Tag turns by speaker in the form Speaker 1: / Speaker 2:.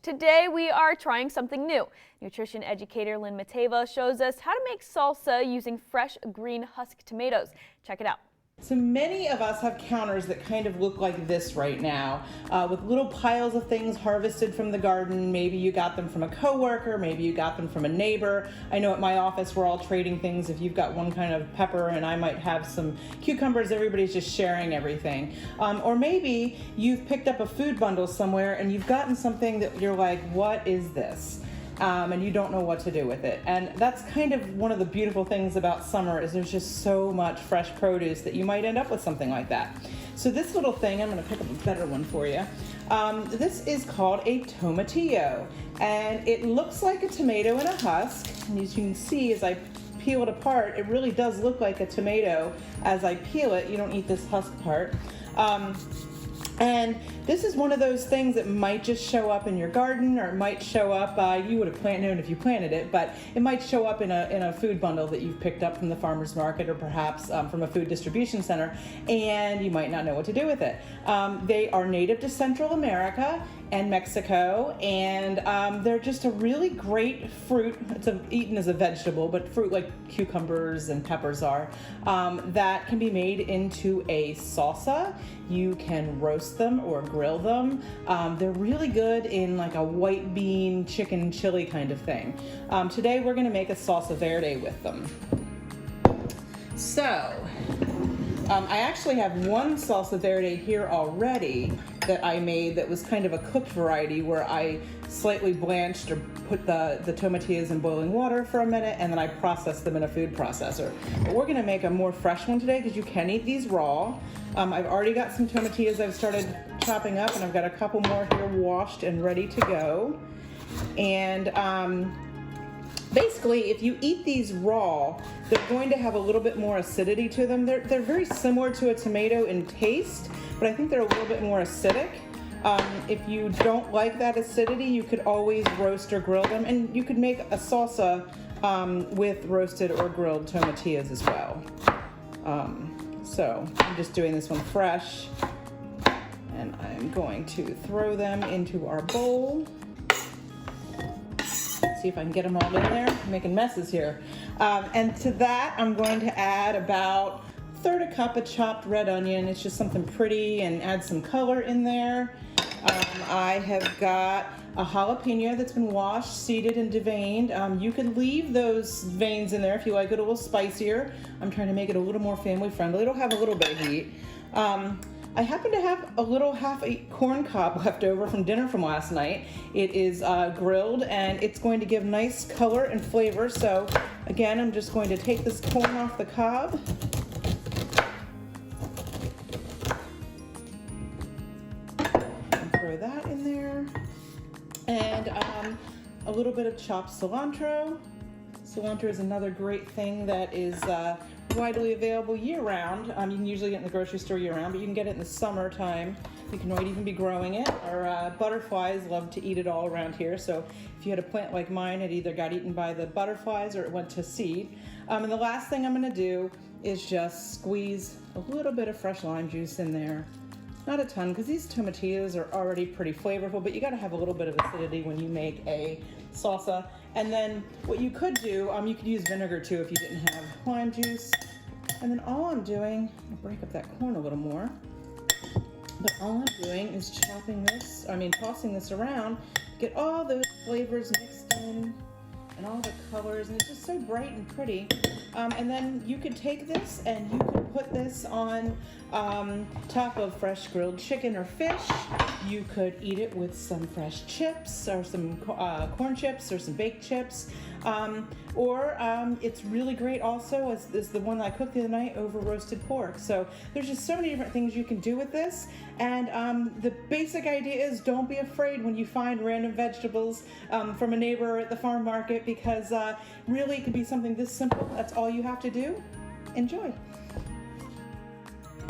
Speaker 1: Today we are trying something new. Nutrition educator Lynn Matava shows us how to make salsa using fresh green husk tomatoes. Check it out.
Speaker 2: So many of us have counters that kind of look like this right now, with little piles of things harvested from the garden. Maybe you got them from a coworker, maybe you got them from a neighbor. I know at my office we're all trading things. If you've got one kind of pepper and I might have some cucumbers, everybody's just sharing everything. Or maybe you've picked up a food bundle somewhere and you've gotten something that you're like, what is this? And you don't know what to do with it. And that's kind of one of the beautiful things about summer is there's just so much fresh produce that you might end up with something like that. So this little thing, I'm going to pick up a better one for you. This is called a tomatillo, and it looks like a tomato in a husk. And as you can see, as I peel it apart, it really does look like a tomato as I peel it. You don't eat this husk part. And this is one of those things that might just show up in your garden, or it might show up, you would have known if you planted it, but it might show up in a food bundle that you've picked up from the farmer's market or perhaps from a food distribution center, and you might not know what to do with it. They are native to Central America and Mexico, and they're just a really great fruit. It's eaten as a vegetable, but fruit like cucumbers and peppers are, that can be made into a salsa. You can roast them or grill them. They're really good in like a white bean chicken chili kind of thing. Today we're gonna make a salsa verde with them. So, I actually have one salsa verde here already that I made that was kind of a cooked variety where I slightly blanched or put the tomatillos in boiling water for a minute and then I processed them in a food processor. But we're gonna make a more fresh one today because you can eat these raw. I've already got some tomatillos I've started chopping up, and I've got a couple more here washed and ready to go. And basically, if you eat these raw, they're going to have a little bit more acidity to them. They're very similar to a tomato in taste, but I think they're a little bit more acidic. If you don't like that acidity, you could always roast or grill them, and you could make a salsa with roasted or grilled tomatillos as well. So I'm just doing this one fresh, and I'm going to throw them into our bowl. See if I can get them all in there. I'm making messes here. And to that, I'm going to add about 1/3 cup of chopped red onion. It's just something pretty and add some color in there. I have got a jalapeno that's been washed, seeded, and deveined. You can leave those veins in there if you like it a little spicier. I'm trying to make it a little more family friendly. It'll have a little bit of heat. I happen to have a little half a corn cob left over from dinner from last night. It is grilled, and it's going to give nice color and flavor. So again, I'm just going to take this corn off the cob. And throw that in there. And a little bit of chopped cilantro. Cilantro is another great thing that is widely available year-round. You can usually get it in the grocery store year-round, but you can get it in the summertime. You can might even be growing it. Our butterflies love to eat it all around here, so if you had a plant like mine, it either got eaten by the butterflies or it went to seed. And the last thing I'm going to do is just squeeze a little bit of fresh lime juice in there. Not a ton, because these tomatillos are already pretty flavorful, but you got to have a little bit of acidity when you make a salsa. And then what you could do, you could use vinegar too if you didn't have lime juice. And then all I'm doing, I'll break up that corn a little more, but all I'm doing is tossing this around, get all those flavors mixed in and all the colors, and it's just so bright and pretty. And then you could take this and you could put this on top of fresh grilled chicken or fish. You could eat it with some fresh chips or some corn chips or some baked chips. Or it's really great also as the one I cooked the other night over roasted pork. So there's just so many different things you can do with this. And the basic idea is don't be afraid when you find random vegetables from a neighbor at the farm market, because really it could be something this simple. That's all you have to do. Enjoy.